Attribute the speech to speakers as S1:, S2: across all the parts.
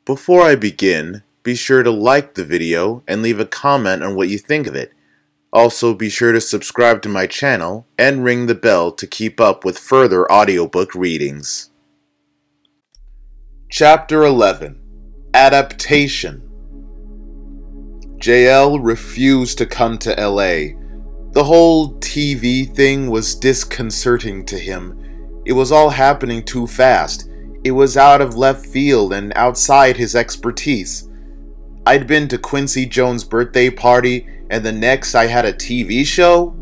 S1: Before I begin, be sure to like the video and leave a comment on what you think of it. Also, be sure to subscribe to my channel and ring the bell to keep up with further audiobook readings. Chapter 11. Adaptation. JL refused to come to LA. The whole TV thing was disconcerting to him. It was all happening too fast. It was out of left field and outside his expertise. I'd been to Quincy Jones' birthday party, and the next I had a TV show?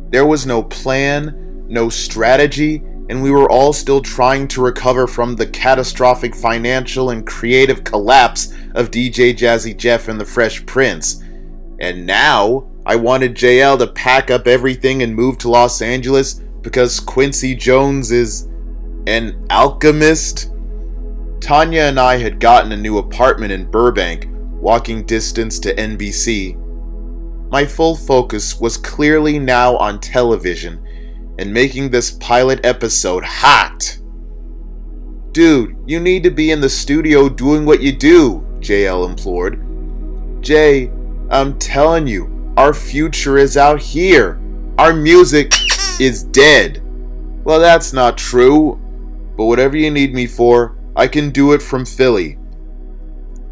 S1: There was no plan, no strategy, and we were all still trying to recover from the catastrophic financial and creative collapse of DJ Jazzy Jeff and the Fresh Prince. And now, I wanted JL to pack up everything and move to Los Angeles because Quincy Jones is an alchemist? Tanya and I had gotten a new apartment in Burbank, walking distance to NBC. My full focus was clearly now on television and making this pilot episode hot. Dude, you need to be in the studio doing what you do, JL implored. Jay, I'm telling you, our future is out here. Our music is dead. Well, that's not true, but whatever you need me for, I can do it from Philly.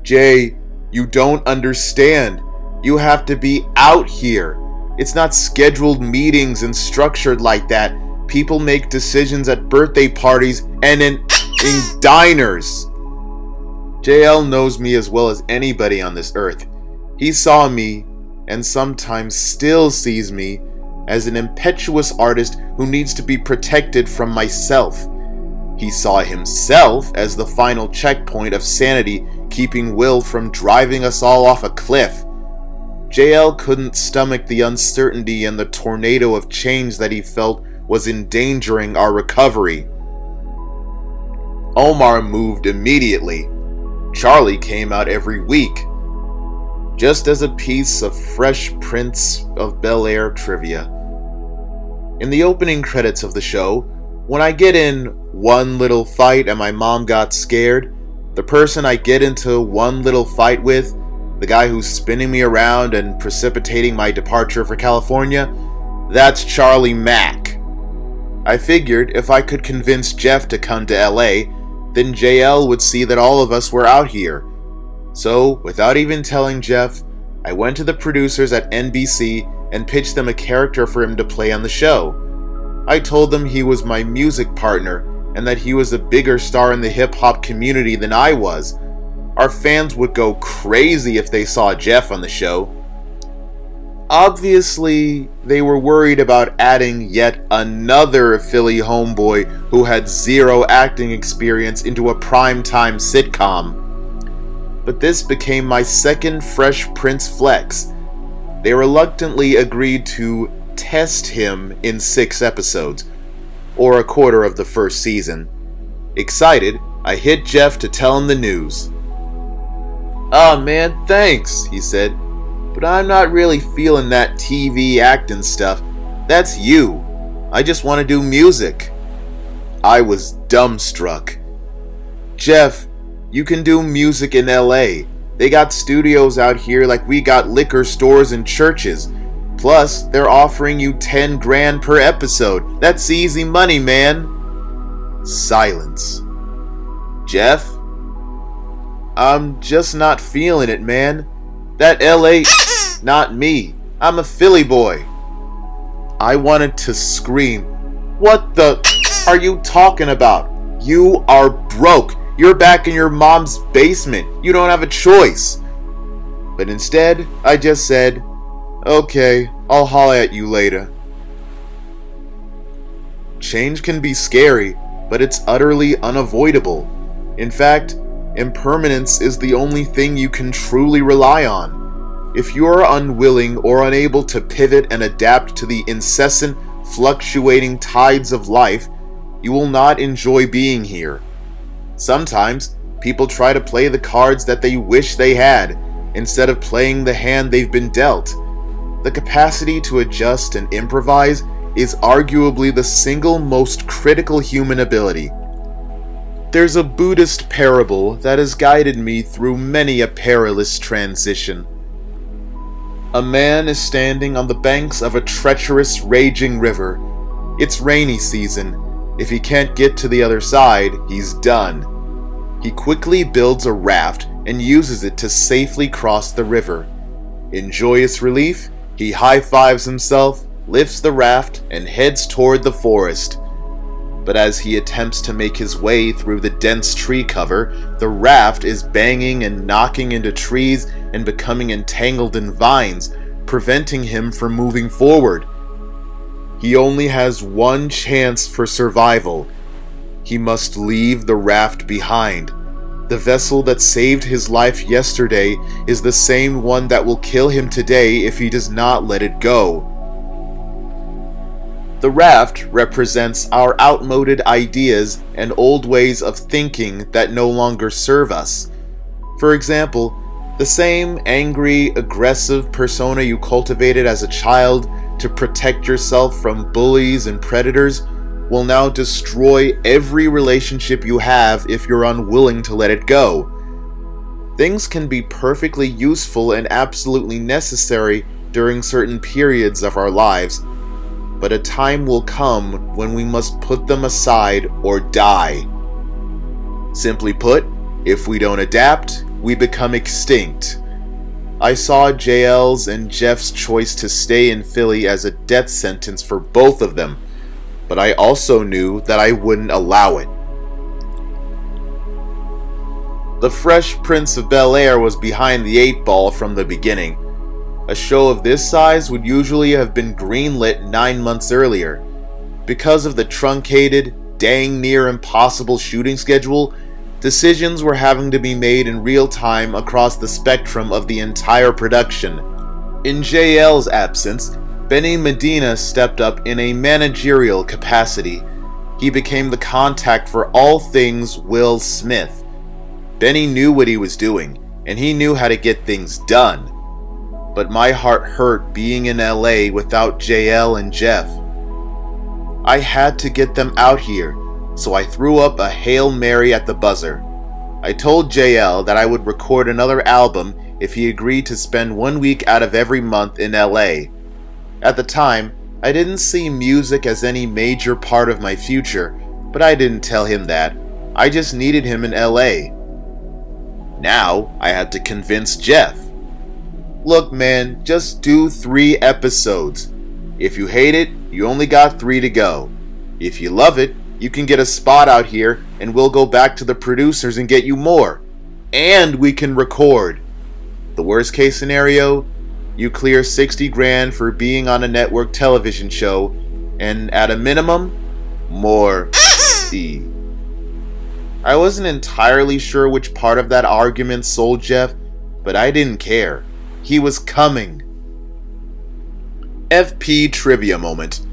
S1: Jay, you don't understand. You have to be out here. It's not scheduled meetings and structured like that. People make decisions at birthday parties and in diners. JL knows me as well as anybody on this earth. He saw me, and sometimes still sees me, as an impetuous artist who needs to be protected from myself. He saw himself as the final checkpoint of sanity, keeping Will from driving us all off a cliff. JL couldn't stomach the uncertainty and the tornado of change that he felt was endangering our recovery. Omar moved immediately. Charlie came out every week, just as a piece of Fresh Prince of Bel-Air trivia. In the opening credits of the show, when I get in one little fight and my mom got scared, the person I get into one little fight with, the guy who's spinning me around and precipitating my departure for California, that's Charlie Mack. I figured if I could convince Jeff to come to LA, then JL would see that all of us were out here. So, without even telling Jeff, I went to the producers at NBC and pitched them a character for him to play on the show. I told them he was my music partner and that he was a bigger star in the hip-hop community than I was. Our fans would go crazy if they saw Jeff on the show. Obviously, they were worried about adding yet another Philly homeboy who had zero acting experience into a primetime sitcom. But this became my second Fresh Prince flex. They reluctantly agreed to test him in 6 episodes, or a quarter of the first season. Excited, I hit Jeff to tell him the news. "Oh man, thanks," he said, "but I'm not really feeling that TV acting stuff. That's you. I just want to do music." I was dumbstruck. "Jeff, you can do music in LA. They got studios out here like we got liquor stores and churches. Plus, they're offering you 10 grand per episode. That's easy money, man." Silence. "Jeff? I'm just not feeling it, man. That LA, not me. I'm a Philly boy." I wanted to scream. "What the are you talking about? You are broke. You're back in your mom's basement. You don't have a choice." But instead, I just said, "Okay, I'll holler at you later." Change can be scary, but it's utterly unavoidable. In fact, impermanence is the only thing you can truly rely on. If you are unwilling or unable to pivot and adapt to the incessant, fluctuating tides of life, you will not enjoy being here. Sometimes, people try to play the cards that they wish they had, instead of playing the hand they've been dealt. The capacity to adjust and improvise is arguably the single most critical human ability. There's a Buddhist parable that has guided me through many a perilous transition. A man is standing on the banks of a treacherous, raging river. It's rainy season. If he can't get to the other side, he's done. He quickly builds a raft and uses it to safely cross the river. In joyous relief, he high-fives himself, lifts the raft, and heads toward the forest. But as he attempts to make his way through the dense tree cover, the raft is banging and knocking into trees and becoming entangled in vines, preventing him from moving forward. He only has one chance for survival. He must leave the raft behind. The vessel that saved his life yesterday is the same one that will kill him today if he does not let it go. The raft represents our outmoded ideas and old ways of thinking that no longer serve us. For example, the same angry, aggressive persona you cultivated as a child to protect yourself from bullies and predators will now destroy every relationship you have if you're unwilling to let it go. Things can be perfectly useful and absolutely necessary during certain periods of our lives, but a time will come when we must put them aside or die. Simply put, if we don't adapt, we become extinct. I saw JL's and Jeff's choice to stay in Philly as a death sentence for both of them, but I also knew that I wouldn't allow it. The Fresh Prince of Bel-Air was behind the 8 ball from the beginning. A show of this size would usually have been greenlit 9 months earlier. Because of the truncated, dang near impossible shooting schedule, decisions were having to be made in real time across the spectrum of the entire production. In JL's absence, Benny Medina stepped up in a managerial capacity. He became the contact for all things Will Smith. Benny knew what he was doing, and he knew how to get things done. But my heart hurt being in LA without JL and Jeff. I had to get them out here, so I threw up a Hail Mary at the buzzer. I told JL that I would record another album if he agreed to spend 1 week out of every month in LA. At the time, I didn't see music as any major part of my future, but I didn't tell him that. I just needed him in LA. Now, I had to convince Jeff. Look man, just do 3 episodes. If you hate it, you only got 3 to go. If you love it, you can get a spot out here and we'll go back to the producers and get you more. And we can record. The worst case scenario, you clear 60 grand for being on a network television show, and at a minimum, more. I wasn't entirely sure which part of that argument sold Jeff, but I didn't care. He was coming. FP trivia moment.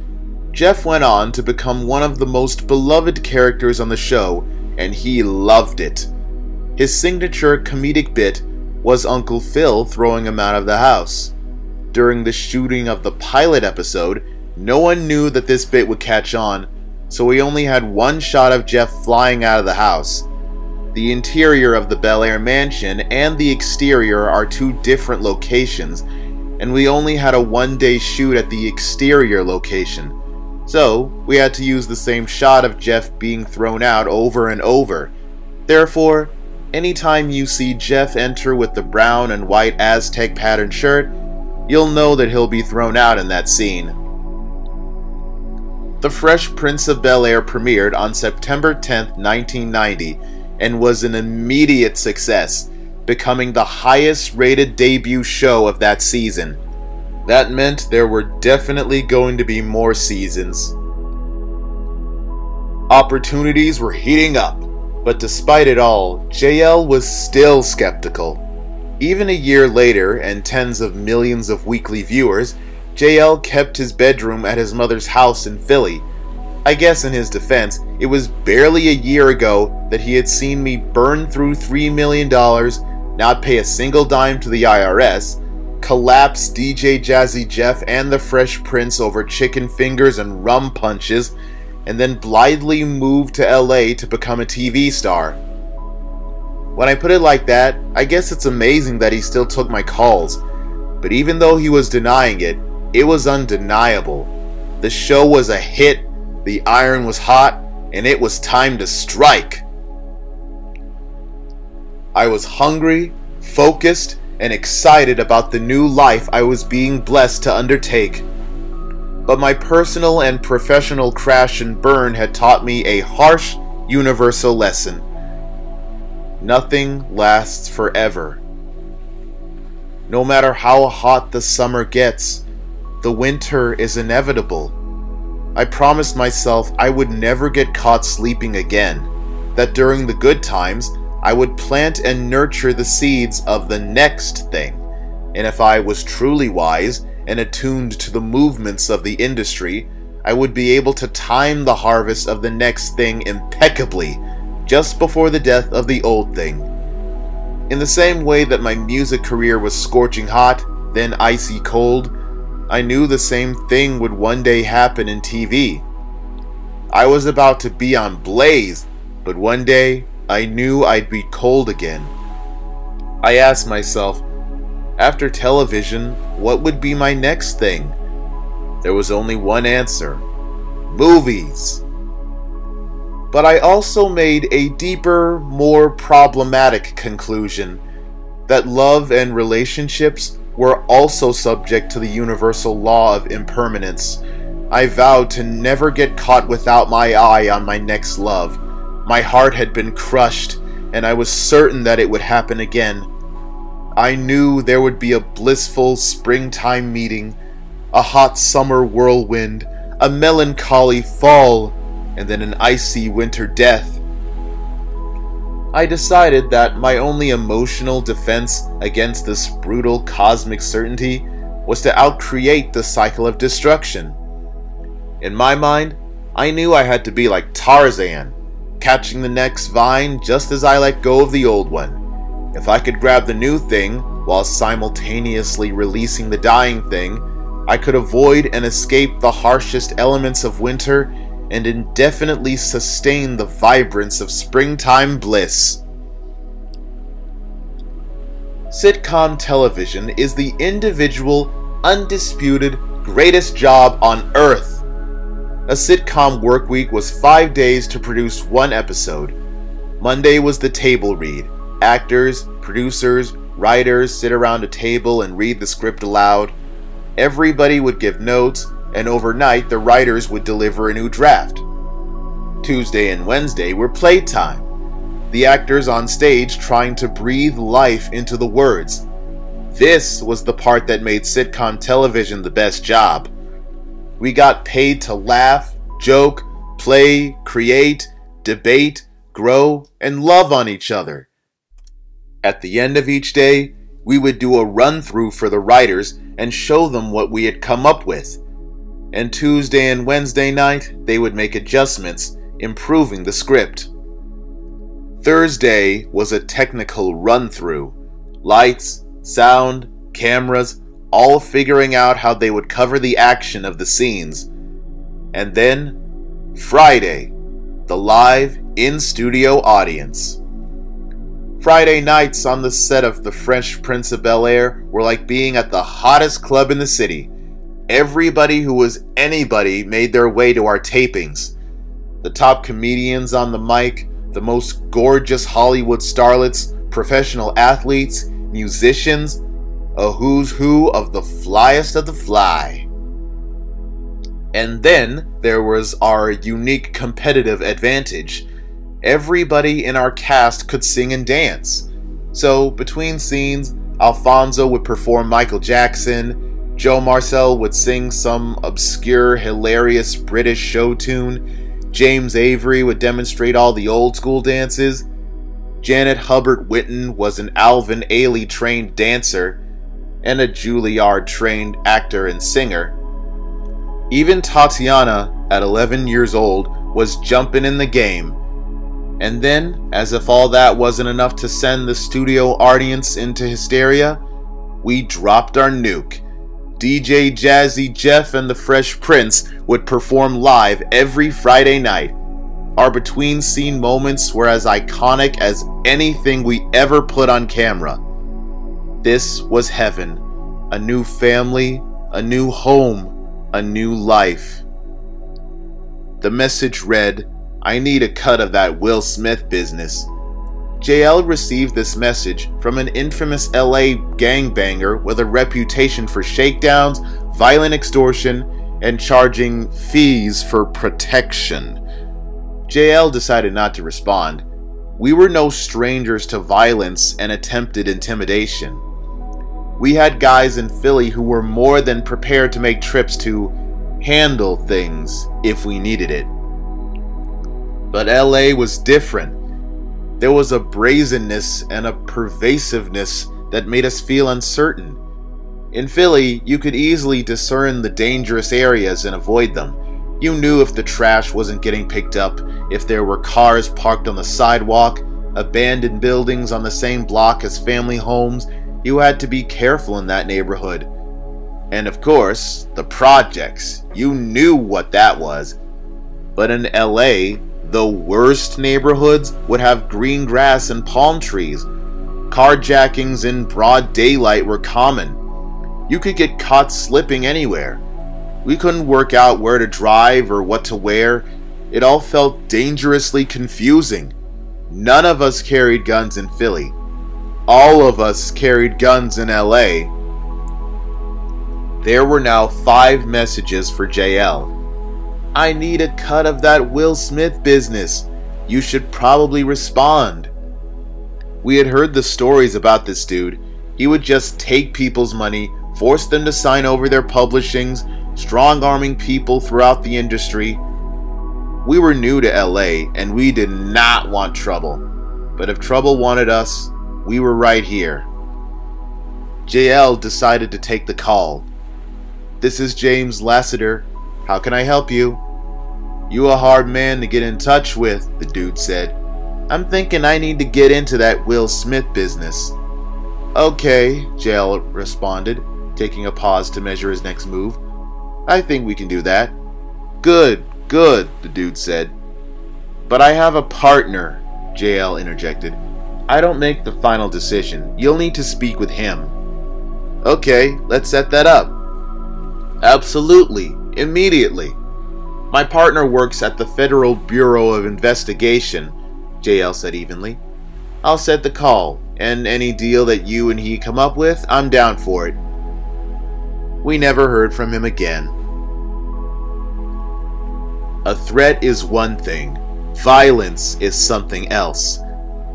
S1: Jeff went on to become one of the most beloved characters on the show, and he loved it. His signature comedic bit was Uncle Phil throwing him out of the house. During the shooting of the pilot episode, no one knew that this bit would catch on, so we only had one shot of Jeff flying out of the house. The interior of the Bel-Air mansion and the exterior are 2 different locations, and we only had a 1-day shoot at the exterior location. So, we had to use the same shot of Jeff being thrown out over and over. Therefore, anytime you see Jeff enter with the brown and white Aztec pattern shirt, you'll know that he'll be thrown out in that scene. The Fresh Prince of Bel-Air premiered on September 10th, 1990, and was an immediate success, becoming the highest rated debut show of that season. That meant there were definitely going to be more seasons. Opportunities were heating up, but despite it all, JL was still skeptical. Even a year later, and tens of millions of weekly viewers, JL kept his bedroom at his mother's house in Philly. I guess in his defense, it was barely a year ago that he had seen me burn through $3 million, not pay a single dime to the IRS, collapse DJ Jazzy Jeff and the Fresh Prince over chicken fingers and rum punches, and then blithely moved to LA to become a TV star. When I put it like that, I guess it's amazing that he still took my calls, but even though he was denying it, it was undeniable. The show was a hit, the iron was hot, and it was time to strike. I was hungry, focused, and excited about the new life I was being blessed to undertake. But my personal and professional crash and burn had taught me a harsh, universal lesson. Nothing lasts forever. No matter how hot the summer gets, the winter is inevitable. I promised myself I would never get caught sleeping again, that during the good times, I would plant and nurture the seeds of the next thing, and if I was truly wise and attuned to the movements of the industry, I would be able to time the harvest of the next thing impeccably, just before the death of the old thing. In the same way that my music career was scorching hot, then icy cold, I knew the same thing would one day happen in TV. I was about to be on blaze, but one day I knew I'd be cold again. I asked myself, after television, what would be my next thing? There was only one answer: movies. But I also made a deeper, more problematic conclusion, that love and relationships were also subject to the universal law of impermanence. I vowed to never get caught without my eye on my next love. My heart had been crushed, and I was certain that it would happen again. I knew there would be a blissful springtime meeting, a hot summer whirlwind, a melancholy fall, and then an icy winter death. I decided that my only emotional defense against this brutal cosmic certainty was to outcreate the cycle of destruction. In my mind, I knew I had to be like Tarzan, catching the next vine just as I let go of the old one. If I could grab the new thing while simultaneously releasing the dying thing, I could avoid and escape the harshest elements of winter and indefinitely sustain the vibrance of springtime bliss. Sitcom television is the individual, undisputed, greatest job on earth. A sitcom work week was 5 days to produce one episode. Monday was the table read. Actors, producers, writers sit around a table and read the script aloud. Everybody would give notes, and overnight the writers would deliver a new draft. Tuesday and Wednesday were playtime. The actors on stage trying to breathe life into the words. This was the part that made sitcom television the best job. We got paid to laugh, joke, play, create, debate, grow, and love on each other. At the end of each day, we would do a run-through for the writers and show them what we had come up with. And Tuesday and Wednesday night, they would make adjustments, improving the script. Thursday was a technical run-through. Lights, sound, cameras, all figuring out how they would cover the action of the scenes. And then, Friday, the live, in-studio audience. Friday nights on the set of The Fresh Prince of Bel-Air were like being at the hottest club in the city. Everybody who was anybody made their way to our tapings. The top comedians on the mic, the most gorgeous Hollywood starlets, professional athletes, musicians, a who's who of the flyest of the fly. And then there was our unique competitive advantage. Everybody in our cast could sing and dance. So between scenes, Alfonso would perform Michael Jackson, Joe Marcel would sing some obscure, hilarious British show tune, James Avery would demonstrate all the old school dances, Janet Hubbard Witten was an Alvin Ailey trained dancer, and a Juilliard trained actor and singer. Even Tatiana, at 11 years old, was jumping in the game. And then, as if all that wasn't enough to send the studio audience into hysteria, we dropped our nuke. DJ Jazzy Jeff and the Fresh Prince would perform live every Friday night. Our between-scene moments were as iconic as anything we ever put on camera. This was heaven. A new family, a new home, a new life. The message read, "I need a cut of that Will Smith business." JL received this message from an infamous LA gangbanger with a reputation for shakedowns, violent extortion, and charging fees for protection. JL decided not to respond. We were no strangers to violence and attempted intimidation. We had guys in Philly who were more than prepared to make trips to handle things if we needed it. But LA was different. There was a brazenness and a pervasiveness that made us feel uncertain. In Philly, you could easily discern the dangerous areas and avoid them. You knew if the trash wasn't getting picked up, if there were cars parked on the sidewalk, abandoned buildings on the same block as family homes. You had to be careful in that neighborhood. And of course, the projects. You knew what that was. But in LA, the worst neighborhoods would have green grass and palm trees. Carjackings in broad daylight were common. You could get caught slipping anywhere. We couldn't work out where to drive or what to wear. It all felt dangerously confusing. None of us carried guns in Philly. All of us carried guns in LA. There were now 5 messages for JL. "I need a cut of that Will Smith business. You should probably respond." We had heard the stories about this dude. He would just take people's money, force them to sign over their publishings, strong-arming people throughout the industry. We were new to LA, and we did not want trouble. But if trouble wanted us, we were right here. JL decided to take the call. "This is James Lassiter. How can I help you?" "You a hard man to get in touch with," the dude said. "I'm thinking I need to get into that Will Smith business." "Okay," JL responded, taking a pause to measure his next move. "I think we can do that." Good, the dude said. "But I have a partner," JL interjected. "I don't make the final decision. You'll need to speak with him." "Okay, let's set that up." "Absolutely, immediately." "My partner works at the Federal Bureau of Investigation," JL said evenly. "I'll set the call, and any deal that you and he come up with, I'm down for it." We never heard from him again. A threat is one thing. Violence is something else.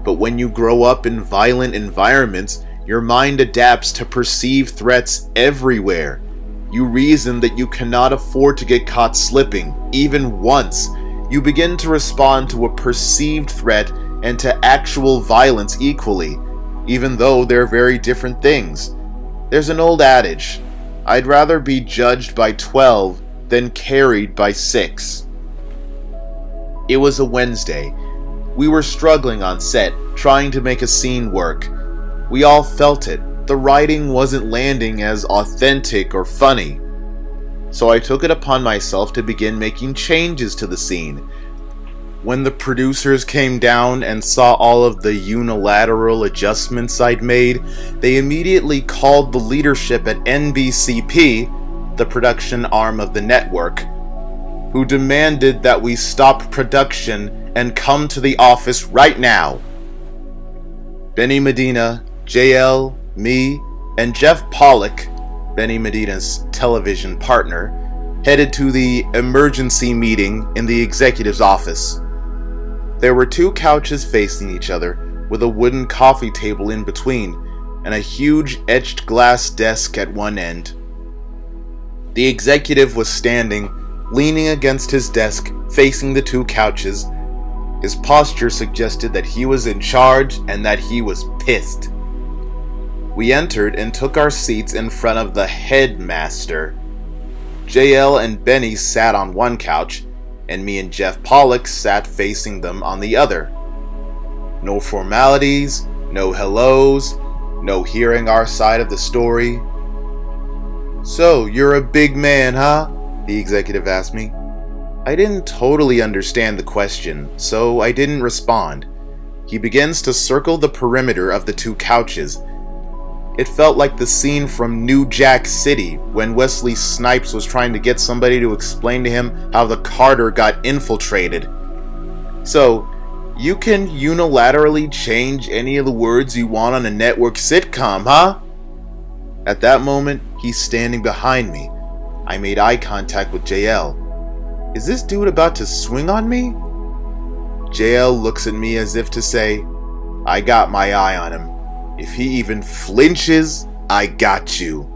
S1: But when you grow up in violent environments, your mind adapts to perceive threats everywhere. You reason that you cannot afford to get caught slipping, even once. You begin to respond to a perceived threat and to actual violence equally, even though they're very different things. There's an old adage, "I'd rather be judged by 12 than carried by 6. It was a Wednesday. We were struggling on set, trying to make a scene work. We all felt it. The writing wasn't landing as authentic or funny. So I took it upon myself to begin making changes to the scene. When the producers came down and saw all of the unilateral adjustments I'd made, they immediately called the leadership at NBCP, the production arm of the network, who demanded that we stop production and come to the office right now. Benny Medina, JL, me, and Jeff Pollock, Benny Medina's television partner, headed to the emergency meeting in the executive's office. There were 2 couches facing each other, with a wooden coffee table in between, and a huge etched glass desk at one end. The executive was standing, leaning against his desk, facing the 2 couches. His posture suggested that he was in charge and that he was pissed. We entered and took our seats in front of the headmaster. JL and Benny sat on one couch, and me and Jeff Pollock sat facing them on the other. No formalities, no hellos, no hearing our side of the story. "So, you're a big man, huh?" the executive asked me. I didn't totally understand the question, so I didn't respond. He begins to circle the perimeter of the two couches. It felt like the scene from New Jack City when Wesley Snipes was trying to get somebody to explain to him how the Carter got infiltrated. "So, you can unilaterally change any of the words you want on a network sitcom, huh?" At that moment, he's standing behind me. I made eye contact with JL. Is this dude about to swing on me? JL looks at me as if to say, "I got my eye on him. If he even flinches, I got you."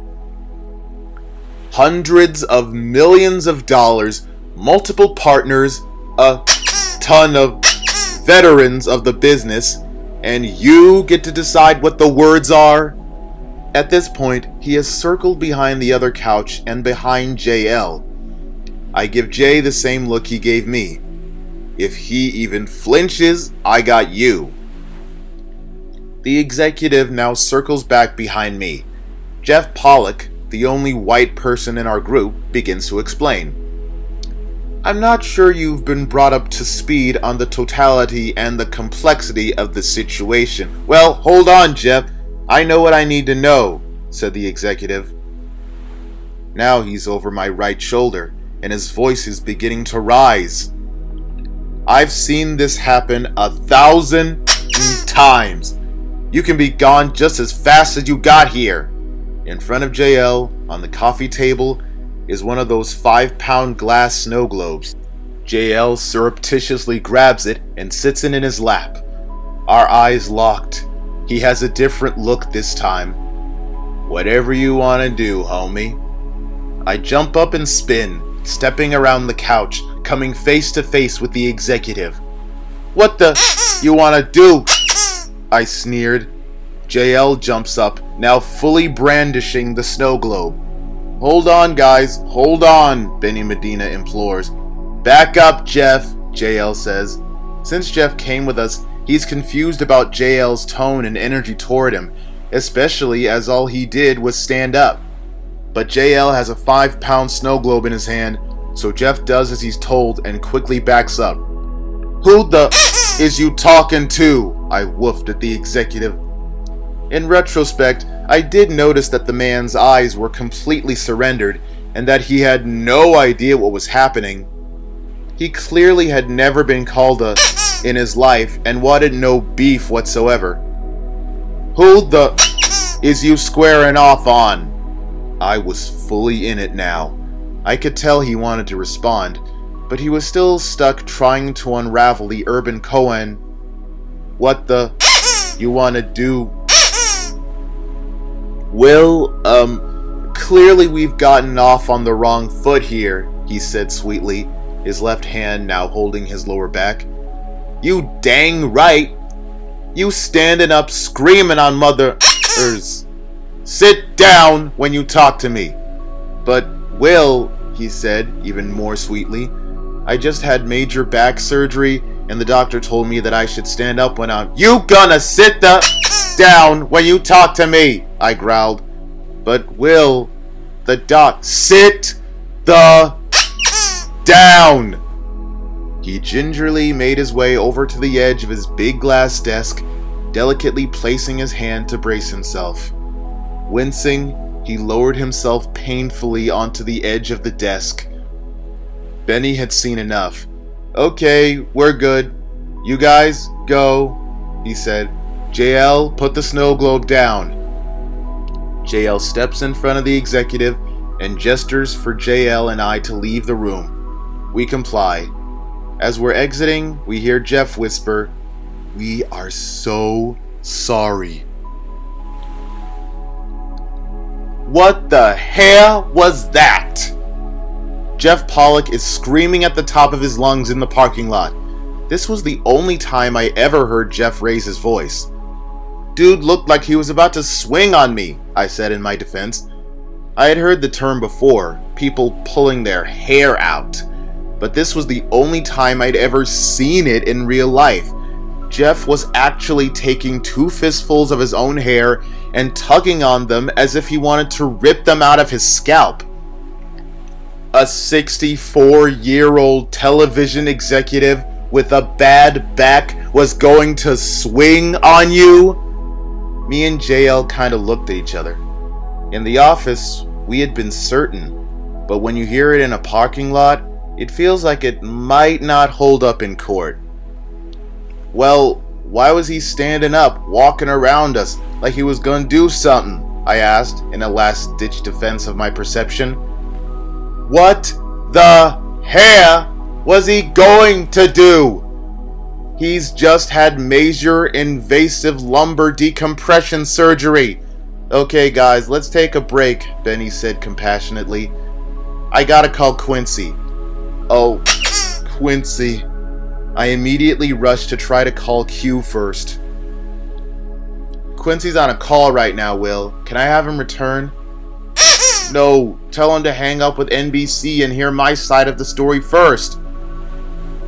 S1: Hundreds of millions of dollars, multiple partners, a ton of veterans of the business, and you get to decide what the words are? At this point, he has circled behind the other couch and behind JL. I give Jay the same look he gave me. If he even flinches, I got you. The executive now circles back behind me. Jeff Pollock, the only white person in our group, begins to explain. "I'm not sure you've been brought up to speed on the totality and the complexity of the situation." "Well, hold on, Jeff. I know what I need to know," said the executive. Now he's over my right shoulder, and his voice is beginning to rise. "I've seen this happen 1,000 times. You can be gone just as fast as you got here." In front of JL, on the coffee table, is one of those 5-pound glass snow globes. JL surreptitiously grabs it and sits it in his lap. Our eyes locked. He has a different look this time. "Whatever you want to do, homie." I jump up and spin, stepping around the couch, coming face to face with the executive. "What the you want to do?" I sneered. JL jumps up, now fully brandishing the snow globe. "Hold on, guys, hold on," Benny Medina implores. "Back up, Jeff," JL says. Since Jeff came with us, he's confused about JL's tone and energy toward him, especially as all he did was stand up. But JL has a 5-pound snow globe in his hand, so Jeff does as he's told and quickly backs up. "Who the is you talking to?" I woofed at the executive. In retrospect, I did notice that the man's eyes were completely surrendered and that he had no idea what was happening. He clearly had never been called a in his life and wanted no beef whatsoever. "Who the is you squaring off on?" I was fully in it now. I could tell he wanted to respond, but he was still stuck trying to unravel the urban koan. "What the you want to do?" "Well, clearly we've gotten off on the wrong foot here," he said sweetly, his left hand now holding his lower back. "You dang right. You standing up screaming on mother's. Sit down when you talk to me." "But, Will," he said, even more sweetly, "I just had major back surgery, and the doctor told me that I should stand up when I'm—" "You gonna sit the down when you talk to me," I growled. "But, Will, the doc—" "Sit the down!" He gingerly made his way over to the edge of his big glass desk, delicately placing his hand to brace himself. Wincing, he lowered himself painfully onto the edge of the desk. Benny had seen enough. "Okay, we're good. You guys, go," he said. "JL, put the snow globe down." JL steps in front of the executive and gestures for JL and I to leave the room. We comply. As we're exiting, we hear Jeff whisper, "We are so sorry." What the hell was that? Jeff Pollock is screaming at the top of his lungs in the parking lot. This was the only time I ever heard Jeff raise his voice. "Dude looked like he was about to swing on me," I said in my defense. I had heard the term before, people pulling their hair out, but this was the only time I'd ever seen it in real life. Jeff was actually taking 2 fistfuls of his own hair and tugging on them as if he wanted to rip them out of his scalp. A 64-year-old television executive with a bad back was going to swing on you? Me and JL kind of looked at each other. In the office, we had been certain, but when you hear it in a parking lot, it feels like it might not hold up in court. Well, why was he standing up, walking around us like he was gonna do something? I asked in a last-ditch defense of my perception. What the hell was he going to do? He's just had major invasive lumbar decompression surgery. Okay guys, let's take a break, Benny said compassionately. I gotta call Quincy. Oh, Quincy. I immediately rushed to try to call Q first. Quincy's on a call right now, Will. Can I have him return? No, tell him to hang up with NBC and hear my side of the story first.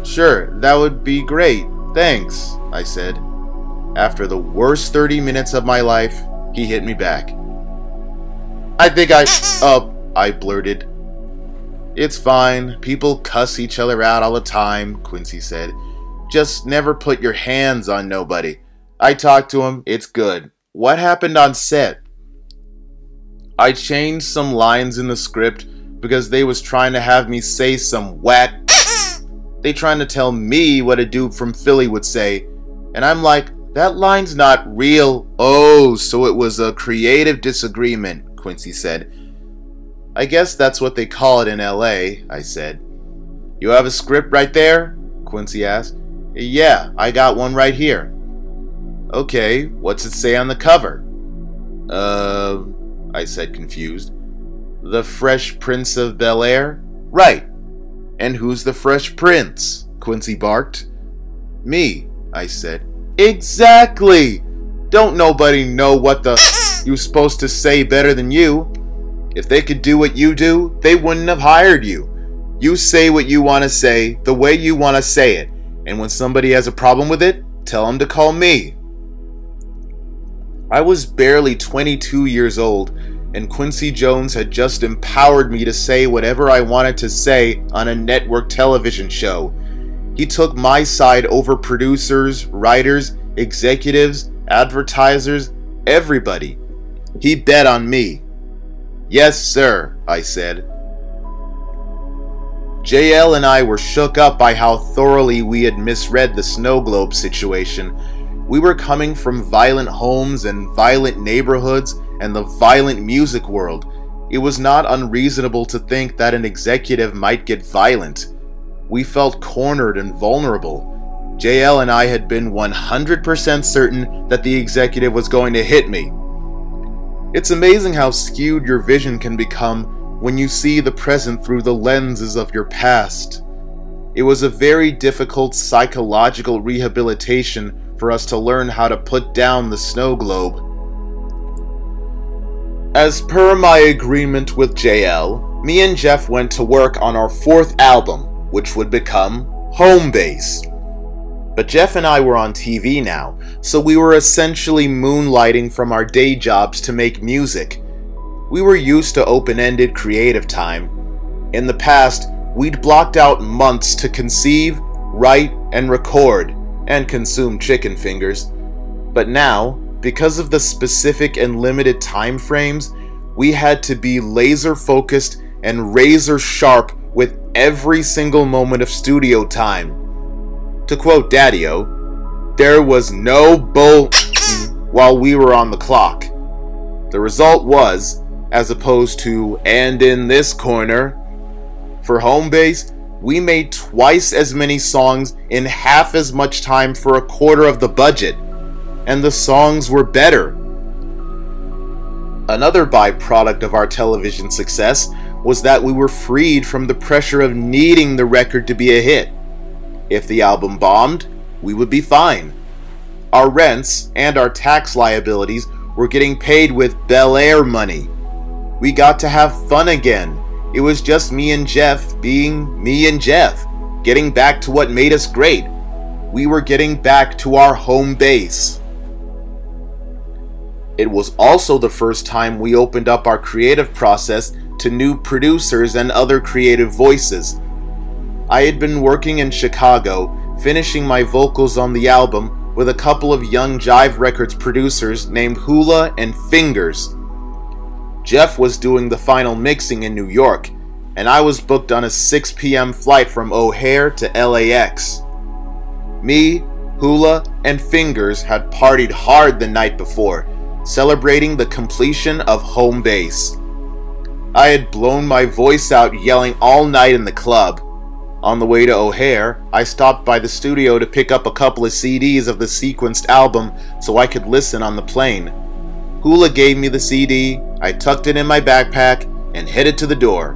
S1: Sure, that would be great. Thanks, I said. After the worst 30 minutes of my life, he hit me back. I blurted. It's fine. People cuss each other out all the time, Quincy said. Just never put your hands on nobody. I talked to him. It's good. What happened on set? I changed some lines in the script because they was trying to have me say some whack. They trying to tell me what a dude from Philly would say. And I'm like, that line's not real. Oh, so it was a creative disagreement, Quincy said. I guess that's what they call it in LA, I said. You have a script right there? Quincy asked. Yeah, I got one right here. Okay, what's it say on the cover? I said confused. The Fresh Prince of Bel-Air? Right. And who's the Fresh Prince? Quincy barked. Me, I said. Exactly! Don't nobody know what the you're supposed to say better than you. If they could do what you do, they wouldn't have hired you. You say what you want to say, the way you want to say it. And when somebody has a problem with it, tell them to call me. I was barely 22 years old, and Quincy Jones had just empowered me to say whatever I wanted to say on a network television show. He took my side over producers, writers, executives, advertisers, everybody. He bet on me. Yes, sir, I said. JL and I were shook up by how thoroughly we had misread the snow globe situation. We were coming from violent homes and violent neighborhoods and the violent music world. It was not unreasonable to think that an executive might get violent. We felt cornered and vulnerable. JL and I had been 100% certain that the executive was going to hit me. It's amazing how skewed your vision can become when you see the present through the lenses of your past. It was a very difficult psychological rehabilitation for us to learn how to put down the snow globe. As per my agreement with JL, me and Jeff went to work on our 4th album, which would become Home Base. But Jeff and I were on TV now, so we were essentially moonlighting from our day jobs to make music. We were used to open-ended creative time. In the past, we'd blocked out months to conceive, write, and record, and consume chicken fingers. But now, because of the specific and limited time frames, we had to be laser-focused and razor-sharp with every single moment of studio time. To quote Daddy-O, there was no bull while we were on the clock. The result was, as opposed to and in this corner, for Home Base, we made twice as many songs in half as much time for a quarter of the budget, and the songs were better. Another byproduct of our television success was that we were freed from the pressure of needing the record to be a hit. If the album bombed, we would be fine. Our rents and our tax liabilities were getting paid with Bel-Air money. We got to have fun again. It was just me and Jeff being me and Jeff, getting back to what made us great. we were getting back to our home base. It was also the first time we opened up our creative process to new producers and other creative voices. I had been working in Chicago, finishing my vocals on the album with a couple of young Jive Records producers named Hula and Fingers. Jeff was doing the final mixing in New York, and I was booked on a 6 p.m. flight from O'Hare to LAX. Me, Hula, and Fingers had partied hard the night before, celebrating the completion of home base. I had blown my voice out yelling all night in the club. On the way to O'Hare, I stopped by the studio to pick up a couple of CDs of the sequenced album so I could listen on the plane. Hula gave me the CD, I tucked it in my backpack, and headed to the door.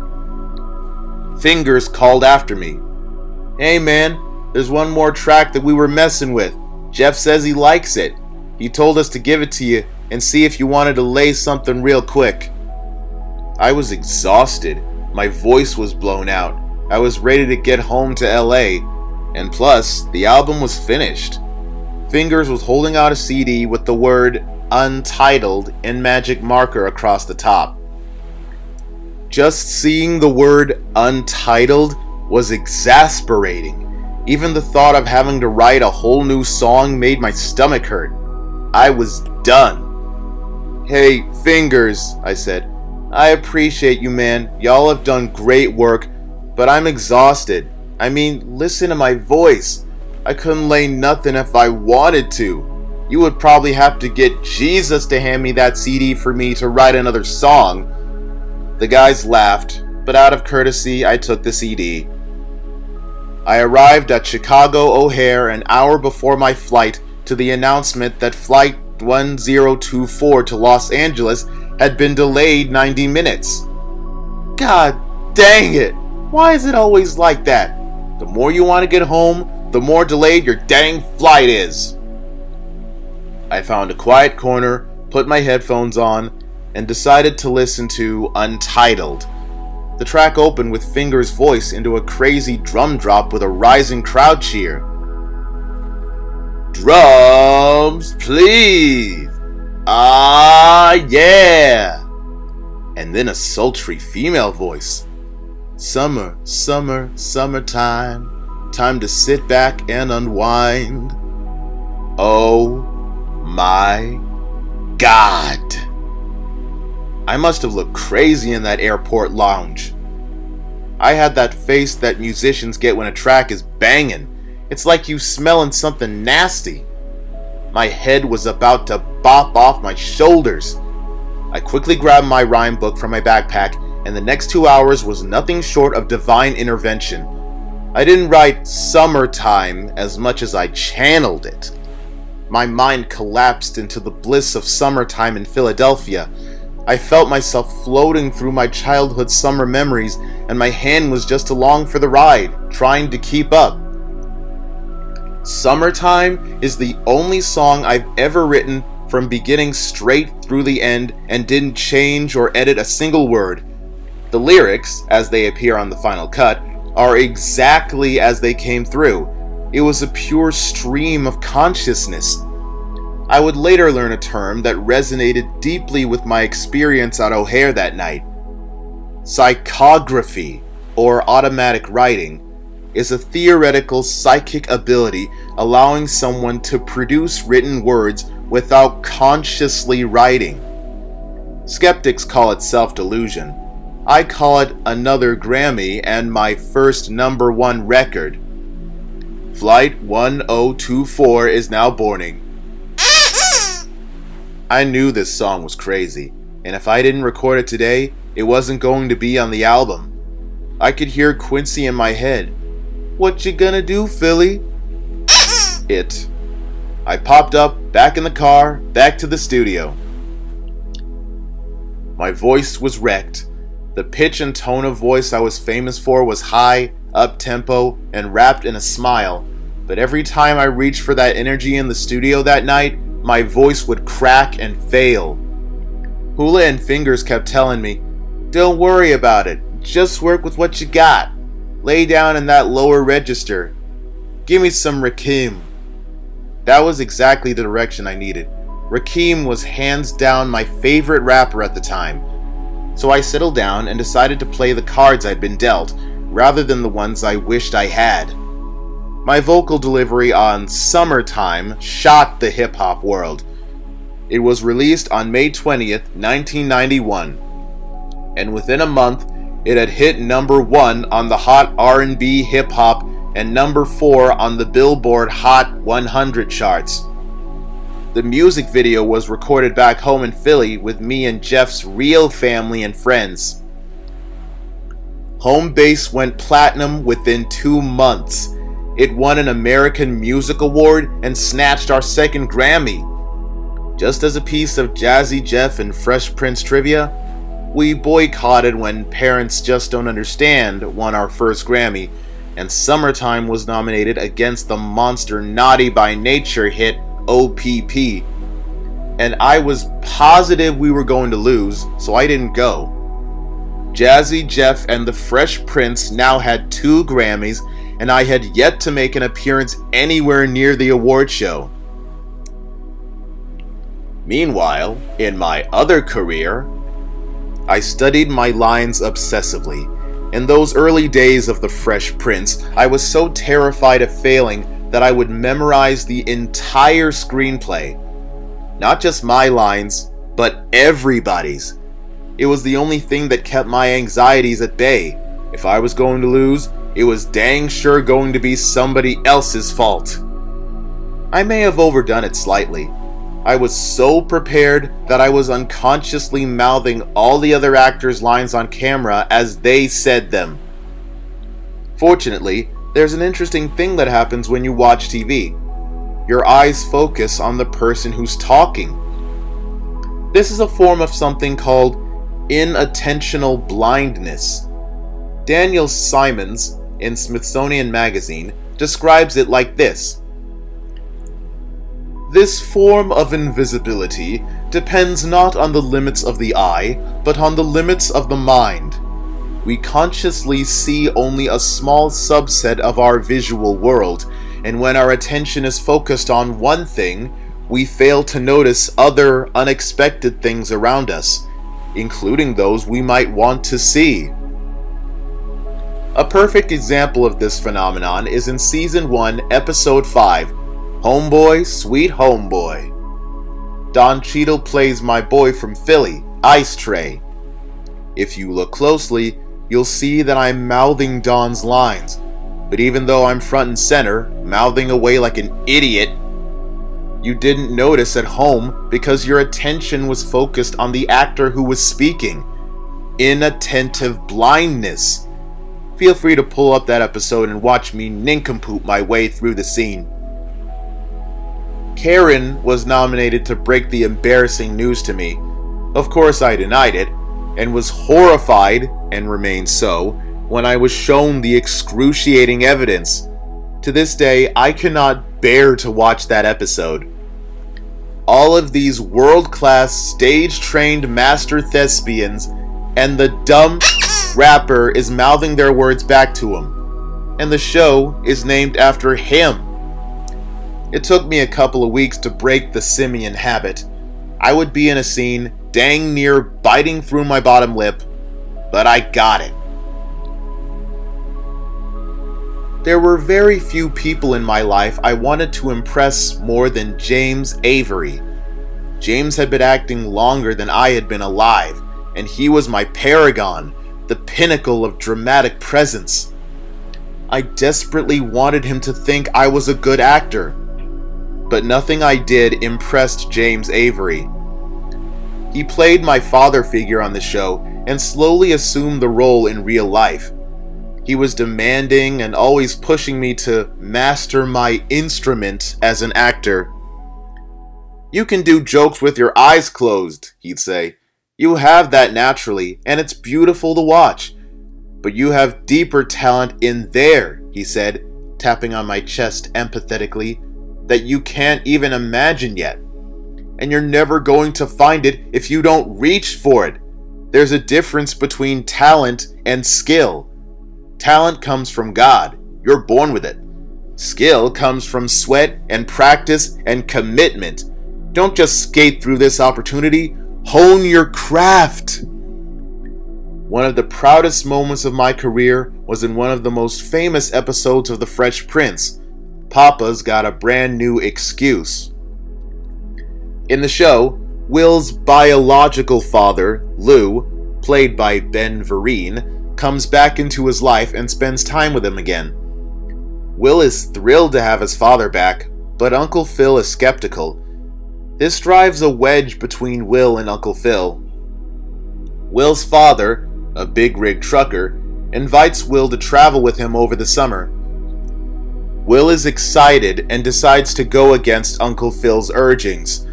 S1: Fingers called after me. "Hey man, there's one more track that we were messing with. Jeff says he likes it. He told us to give it to you and see if you wanted to lay something real quick." I was exhausted. My voice was blown out. I was ready to get home to LA, and plus, the album was finished. Fingers was holding out a CD with the word Untitled in magic marker across the top. Just seeing the word Untitled was exasperating. Even the thought of having to write a whole new song made my stomach hurt. I was done. "Hey, Fingers," I said. "I appreciate you, man. Y'all have done great work, but I'm exhausted. I mean, listen to my voice. I couldn't lay nothing if I wanted to. You would probably have to get Jesus to hand me that CD for me to write another song." The guys laughed, but out of courtesy, I took the CD. I arrived at Chicago O'Hare an hour before my flight to the announcement that Flight 1024 to Los Angeles had been delayed 90 minutes. God dang it! Why is it always like that? The more you want to get home, the more delayed your dang flight is. I found a quiet corner, put my headphones on, and decided to listen to Untitled. The track opened with Fingers' voice into a crazy drum drop with a rising crowd cheer. "Drums, please! Ah, yeah!" And then a sultry female voice. "Summer, summer, summertime, time to sit back and unwind. Oh my God." I must have looked crazy in that airport lounge. I had that face that musicians get when a track is banging. It's like you smelling something nasty. My head was about to bop off my shoulders. I quickly grabbed my rhyme book from my backpack, and the next 2 hours was nothing short of divine intervention. I didn't write summertime as much as I channeled it. My mind collapsed into the bliss of summertime in Philadelphia. I felt myself floating through my childhood summer memories, and my hand was just along for the ride, trying to keep up. Summertime is the only song I've ever written from beginning straight through the end and didn't change or edit a single word. The lyrics, as they appear on the final cut, are exactly as they came through. It was a pure stream of consciousness. I would later learn a term that resonated deeply with my experience at O'Hare that night. Psychography, or automatic writing, is a theoretical psychic ability allowing someone to produce written words without consciously writing. Skeptics call it self-delusion. I call it another Grammy and my first #1 record. Flight 1024 is now boarding. I knew this song was crazy, and if I didn't record it today, it wasn't going to be on the album. I could hear Quincy in my head. "What you gonna do, Philly?" It. I popped up, back in the car, back to the studio. My voice was wrecked. The pitch and tone of voice I was famous for was high, up-tempo, and wrapped in a smile, but every time I reached for that energy in the studio that night, my voice would crack and fail. Hula and Fingers kept telling me, "Don't worry about it, just work with what you got. Lay down in that lower register." Give me some Rakim." That was exactly the direction I needed. Rakim was hands down my favorite rapper at the time. So I settled down and decided to play the cards I'd been dealt, rather than the ones I wished I had. My vocal delivery on "Summertime" shocked the hip-hop world. It was released on May 20th, 1991, and within a month, it had hit #1 on the Hot R&B Hip-Hop and #4 on the Billboard Hot 100 charts. The music video was recorded back home in Philly with me and Jeff's real family and friends. Home Base went platinum within 2 months. It won an American Music Award and snatched our second Grammy. Just as a piece of Jazzy Jeff and Fresh Prince trivia, we boycotted when Parents Just Don't Understand won our first Grammy, and Summertime was nominated against the monster Naughty by Nature hit OPP. And I was positive we were going to lose, so I didn't go. Jazzy Jeff and the Fresh Prince now had 2 Grammys, and I had yet to make an appearance anywhere near the award show. Meanwhile, in my other career, I studied my lines obsessively. In those early days of the Fresh Prince, I was so terrified of failing that I would memorize the entire screenplay. Not just my lines, but everybody's. It was the only thing that kept my anxieties at bay. If I was going to lose, it was dang sure going to be somebody else's fault. I may have overdone it slightly. I was so prepared that I was unconsciously mouthing all the other actors' lines on camera as they said them. Fortunately, there's an interesting thing that happens when you watch TV. Your eyes focus on the person who's talking. This is a form of something called inattentional blindness. Daniel Simons, in Smithsonian Magazine, describes it like this. This form of invisibility depends not on the limits of the eye, but on the limits of the mind. We consciously see only a small subset of our visual world, and when our attention is focused on one thing, we fail to notice other unexpected things around us, including those we might want to see. A perfect example of this phenomenon is in Season 1, Episode 5, Homeboy, Sweet Homeboy. Don Cheadle plays my boy from Philly, Ice Tray. If you look closely, you'll see that I'm mouthing Don's lines, but even though I'm front and center, mouthing away like an idiot, you didn't notice at home because your attention was focused on the actor who was speaking. Inattentive blindness. Feel free to pull up that episode and watch me nincompoop my way through the scene. Karen was nominated to break the embarrassing news to me. Of course I denied it, and was horrified, and remained so, when I was shown the excruciating evidence. To this day, I cannot bear to watch that episode. All of these world-class, stage-trained master thespians, and the dumb rapper is mouthing their words back to him. And the show is named after him. It took me a couple of weeks to break the simian habit. I would be in a scene, dang near biting through my bottom lip, but I got it. There were very few people in my life I wanted to impress more than James Avery. James had been acting longer than I had been alive, and he was my paragon, the pinnacle of dramatic presence. I desperately wanted him to think I was a good actor, but nothing I did impressed James Avery. He played my father figure on the show and slowly assumed the role in real life. He was demanding and always pushing me to master my instrument as an actor. "You can do jokes with your eyes closed," he'd say. "You have that naturally, and it's beautiful to watch. But you have deeper talent in there," he said, tapping on my chest empathetically, "that you can't even imagine yet. And you're never going to find it if you don't reach for it. There's a difference between talent and skill. Talent comes from God. You're born with it. Skill comes from sweat and practice and commitment. Don't just skate through this opportunity, hone your craft. One of the proudest moments of my career was in one of the most famous episodes of The Fresh Prince. Papa's got a brand new excuse. In the show, Will's biological father, Lou, played by Ben Vereen, comes back into his life and spends time with him again. Will is thrilled to have his father back, but Uncle Phil is skeptical. This drives a wedge between Will and Uncle Phil. Will's father, a big-rig trucker, invites Will to travel with him over the summer. Will is excited and decides to go against Uncle Phil's urgings.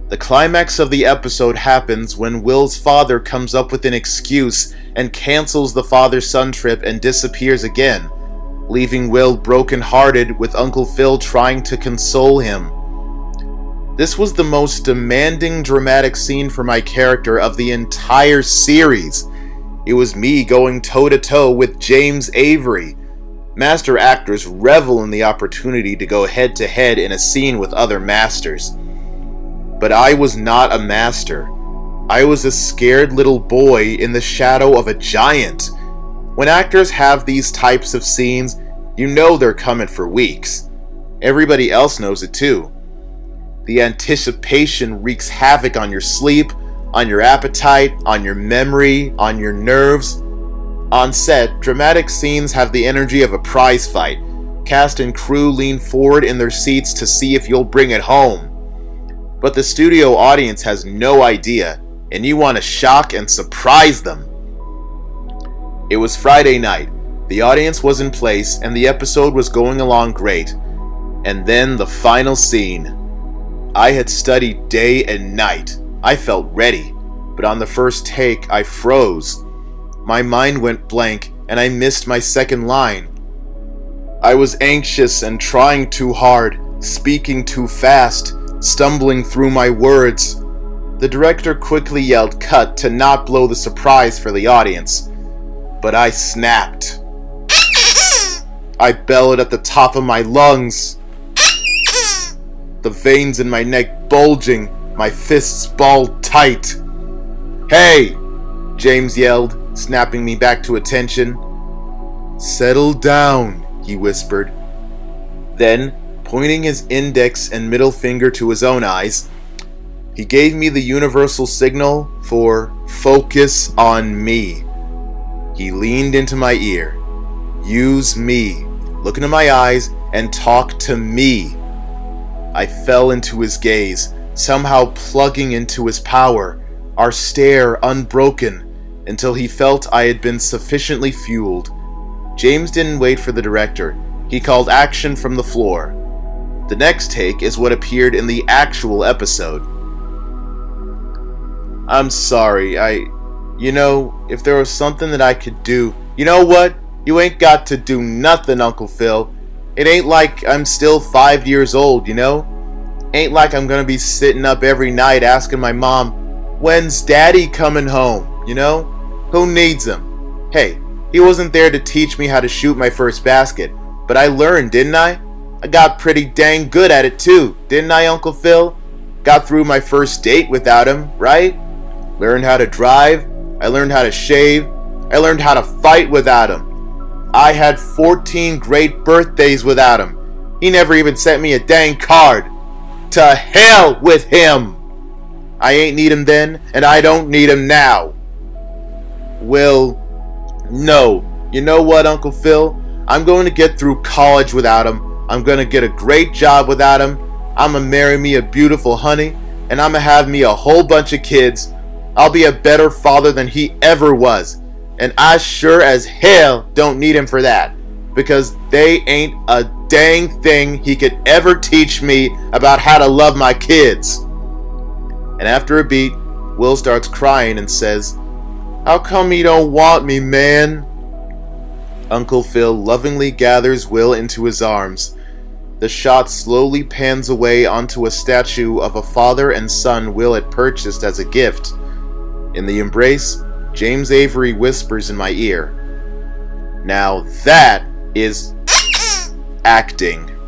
S1: The climax of the episode happens when Will's father comes up with an excuse and cancels the father-son trip and disappears again, leaving Will broken-hearted with Uncle Phil trying to console him. This was the most demanding dramatic scene for my character of the entire series. It was me going toe-to-toe with James Avery. Master actors revel in the opportunity to go head-to-head in a scene with other masters. But I was not a master. I was a scared little boy in the shadow of a giant. When actors have these types of scenes, you know they're coming for weeks. Everybody else knows it too. The anticipation wreaks havoc on your sleep, on your appetite, on your memory, on your nerves. On set, dramatic scenes have the energy of a prize fight. Cast and crew lean forward in their seats to see if you'll bring it home. But the studio audience has no idea, and you want to shock and surprise them. It was Friday night. The audience was in place, and the episode was going along great. And then the final scene. I had studied day and night. I felt ready, but on the first take, I froze. My mind went blank, and I missed my second line. I was anxious and trying too hard, speaking too fast, stumbling through my words. The director quickly yelled cut to not blow the surprise for the audience. But I snapped. I bellowed at the top of my lungs. The veins in my neck bulging, my fists balled tight. "Hey!" James yelled, snapping me back to attention. "Settle down," he whispered. Then, pointing his index and middle finger to his own eyes, he gave me the universal signal for focus on me. He leaned into my ear. Use me. Look into my eyes and talk to me. I fell into his gaze, somehow plugging into his power, our stare unbroken, until he felt I had been sufficiently fueled. James didn't wait for the director. He called action from the floor. The next take is what appeared in the actual episode. "I'm sorry, if there was something that I could do..." "You know what? You ain't got to do nothing, Uncle Phil. It ain't like I'm still 5 years old, you know? Ain't like I'm gonna be sitting up every night asking my mom, 'When's Daddy coming home?' You know? Who needs him? Hey, he wasn't there to teach me how to shoot my first basket, but I learned, didn't I? I got pretty dang good at it too, didn't I, Uncle Phil? Got through my first date without him, right? Learned how to drive, I learned how to shave, I learned how to fight without him. I had 14 great birthdays without him. He never even sent me a dang card. To hell with him! I ain't need him then, and I don't need him now." "Well, no. You know what, Uncle Phil? I'm going to get through college without him. I'm going to get a great job without him. I'm going to marry me a beautiful honey, and I'm going to have me a whole bunch of kids. I'll be a better father than he ever was. And I sure as hell don't need him for that, because they ain't a dang thing he could ever teach me about how to love my kids." And after a beat, Will starts crying and says, "How come he don't want me, man?" Uncle Phil lovingly gathers Will into his arms. The shot slowly pans away onto a statue of a father and son Will had purchased as a gift. In the embrace, James Avery whispers in my ear, "Now that is acting.